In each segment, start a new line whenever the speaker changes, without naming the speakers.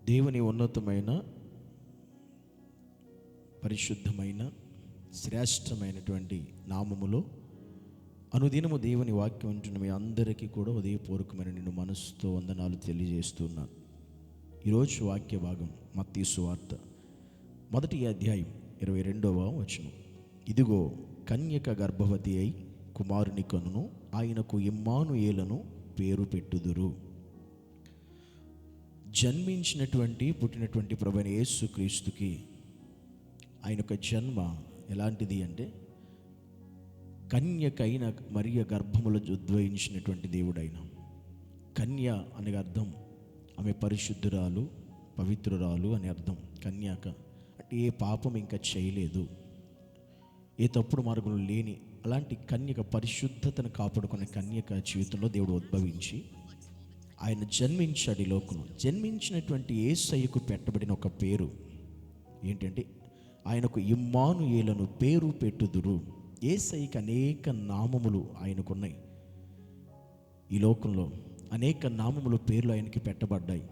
దేవుని ఉన్నతమైన, పరిశుద్ధమైన, శ్రేష్టమైనటువంటి నామములో అనుదినము దేవుని వాక్యం ఉంటున్న మీ అందరికీ కూడా ఉదయపూర్వకమైన నిన్ను మనసుతో వందనాలు తెలియజేస్తున్నాను. ఈరోజు వాక్య భాగం మత్తయి సువార్త 1వ అధ్యాయం 22వ వచనం. ఇదిగో కన్యక గర్భవతి అయి కుమారుని కనును, ఆయనకు ఇమ్మానుయేలను పేరు పెట్టుదురు. పుట్టినటువంటి ప్రభువైన యేసుక్రీస్తుకి ఆయన యొక్క జన్మ ఎలాంటిది అంటే, కన్యక అయిన మరియ గర్భములో ఉద్భవించినటువంటి దేవుడైన. కన్య అనే అర్థం ఆమె పరిశుద్ధురాలు, పవిత్రురాలు అని అర్థం. కన్యక అంటే ఏ పాపం ఇంకా చేయలేదు, ఏ తప్పుడు మార్గంలో లేని అలాంటి కన్యక, పరిశుద్ధతను కాపాడుకునే కన్యక జీవితంలో దేవుడు ఉద్భవించి ఆయన జన్మించాడు ఈ లోకంలో. జన్మించినటువంటి యేసయ్యకు పెట్టబడిన ఒక పేరు ఏంటంటే, ఆయనకు ఇమ్మానుయేలను పేరు పెట్టుదురు. యేసయ్యకి అనేక నామములు ఆయనకున్నాయి. ఈ లోకంలో అనేక నామములు, పేర్లు ఆయనకి పెట్టబడ్డాయి.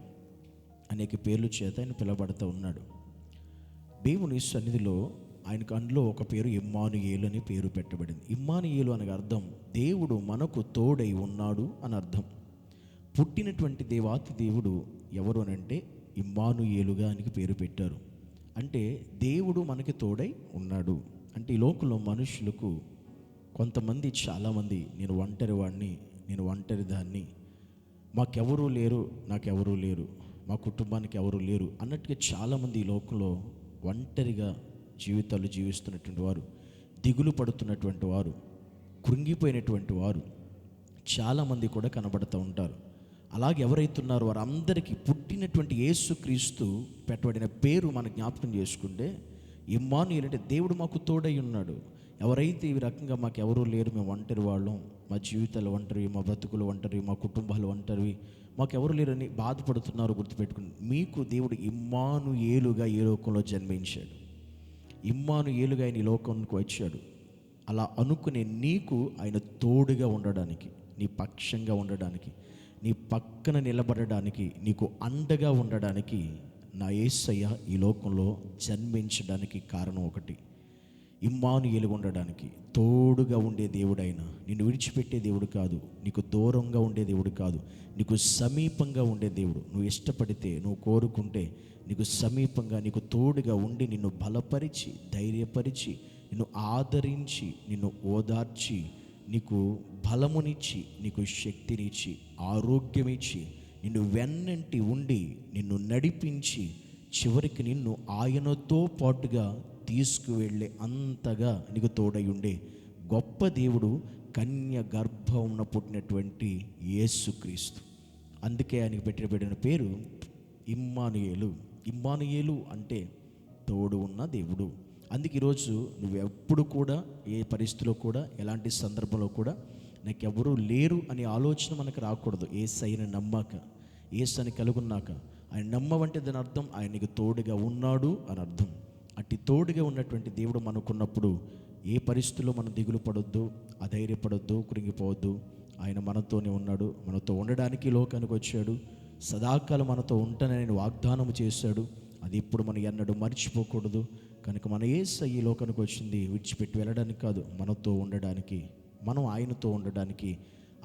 అనేక పేర్లు చేత ఆయన పిలవబడుతూ ఉన్నాడు. దేవుని సన్నిధిలో ఆయనకు అందులో ఒక పేరు ఇమ్మానుయేలు అని పేరు పెట్టబడింది. ఇమ్మానుయేలు అనగా అర్థం దేవుడు మనకు తోడై ఉన్నాడు అని అర్థం. పుట్టినటువంటి దేవాతి దేవుడు ఎవరు అనంటే ఇమ్మానుయేలుగా ఆయనకి పేరు పెట్టారు. అంటే దేవుడు మనకి తోడై ఉన్నాడు. అంటే ఈ లోకంలో మనుషులకు కొంతమంది, చాలామంది నేను ఒంటరి వాడిని, నేను ఒంటరి దాన్ని, మాకెవరూ లేరు, నాకెవరూ లేరు, మా కుటుంబానికి ఎవరూ లేరు అన్నట్టుగా చాలామంది ఈ లోకంలో ఒంటరిగా జీవితాలు జీవిస్తున్నటువంటి వారు, దిగులు పడుతున్నటువంటి వారు, కృంగిపోయినటువంటి వారు చాలామంది కూడా కనబడుతూ ఉంటారు. అలాగే ఎవరైతున్నారో వారందరికీ పుట్టినటువంటి యేసుక్రీస్తు పెట్టబడిన పేరు మన జ్ఞాపకం చేసుకుంటే, ఇమ్మానుయేలు అంటే దేవుడు మాకు తోడై ఉన్నాడు. ఎవరైతే ఈ రకంగా మాకు ఎవరూ లేరు, మేము ఒంటరి వాళ్ళం, మా జీవితాలు ఒంటరి, మా బ్రతుకులు ఒంటరి, మా కుటుంబాలు ఒంటరివి, మాకు ఎవరు లేరని బాధపడుతున్నారు, గుర్తుపెట్టుకుని మీకు దేవుడు ఇమ్మానుయేలుగా ఈ లోకంలో జన్మించాడు. ఇమ్మానుయేలుగా ఆయన ఈ లోకానికి వచ్చాడు. అలా అనుకునే నీకు ఆయన తోడుగా ఉండడానికి, నీ పక్షంగా ఉండడానికి, నీ పక్కన నిలబడడానికి, నీకు అండగా ఉండడానికి నా యేసయ్య ఈ లోకంలో జన్మించడానికి కారణం ఒకటి. ఇమ్మానుయేలుగా ఉండడానికి, తోడుగా ఉండే దేవుడైన, నిన్ను విడిచిపెట్టే దేవుడు కాదు, నీకు దూరంగా ఉండే దేవుడు కాదు, నీకు సమీపంగా ఉండే దేవుడు. నువ్వు ఇష్టపడితే, నువ్వు కోరుకుంటే నీకు సమీపంగా, నీకు తోడుగా ఉండి నిన్ను బలపరిచి, ధైర్యపరిచి, నిన్ను ఆదరించి, నిన్ను ఓదార్చి, నీకు బలమునిచ్చి, నీకు శక్తినిచ్చి, ఆరోగ్యమిచ్చి, నిన్ను వెన్నంటి ఉండి నిన్ను నడిపించి చివరికి నిన్ను ఆయనతో పాటుగా తీసుకువెళ్ళే అంతగా నీకు తోడై ఉండే గొప్ప దేవుడు కన్య గర్భమున పుట్టినటువంటి యేసుక్రీస్తు. అందుకే ఆయనకు పెట్టబడిన పేరు ఇమ్మానుయేలు. ఇమ్మానుయేలు అంటే తోడు ఉన్న దేవుడు. అందుకే ఈరోజు నువ్వెప్పుడు కూడా, ఏ పరిస్థితిలో కూడా, ఎలాంటి సందర్భంలో కూడా నాకెవరూ లేరు అనే ఆలోచన మనకు రాకూడదు. యేసయ్యను నమ్మాక, యేసని కలుగున్నాక, ఆయన నమ్మవంటే దాని అర్థం ఆయనకి తోడుగా ఉన్నాడు అని అర్థం. అట్టి తోడుగా ఉన్నటువంటి దేవుడు మనకున్నప్పుడు ఏ పరిస్థితుల్లో మనం దిగులు పడొద్దు, అధైర్యపడొద్దు, కృంగిపోవద్దు. ఆయన మనతోనే ఉన్నాడు. మనతో ఉండడానికి లోకానికి వచ్చాడు. సదాకాలం మనతో ఉంటానని వాగ్దానం చేశాడు. అది ఇప్పుడు మనం ఎన్నడూ మర్చిపోకూడదు. కనుక మన యేసయ్య ఈ లోకానికి వచ్చింది విడిచిపెట్టి వెళ్ళడానికి కాదు, మనతో ఉండడానికి, మనం ఆయనతో ఉండడానికి,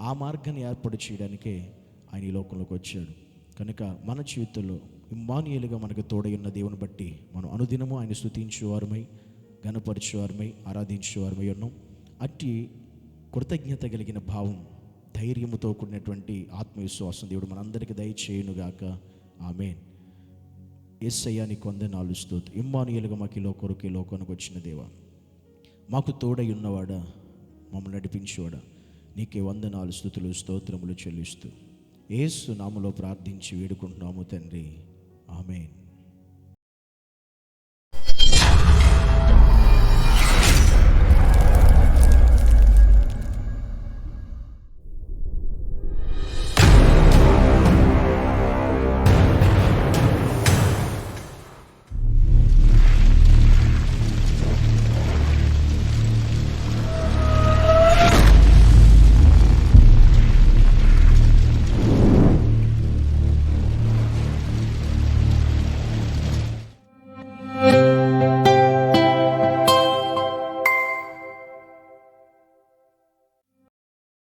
ఆ మార్గాన్ని ఏర్పాటు చేయడానికే ఆయన ఈ లోకంలోకి వచ్చాడు. కనుక మన జీవితంలో ఇమ్మానుయేలుగా మనకు తోడై ఉన్న దేవుని బట్టి మనం అనుదినము ఆయన స్తుతించేవారమై, ఘనపరిచేవారమై, ఆరాధించేవారమై ఉన్నాం. అట్టి కృతజ్ఞత కలిగిన భావం, ధైర్యముతో కూడినటువంటి ఆత్మవిశ్వాసం దేవుడు మనందరికీ దయచేయునుగాక. ఆమేన్. యేసయ్య నీకు వందనాలు, స్తోత్రం. ఇమ్మానుయేలుగా మాకు ఈ లోకానికి వచ్చిన దేవా, మాకు తోడై ఉన్నవాడా, మమ్మల్ని నడిపించేవాడా, నీకే వందనాలు, స్తుతులు, స్తోత్రములు చెల్లిస్తూ యేసు నామములో ప్రార్థించి వేడుకుంటున్నాము తండ్రి. ఆమేన్.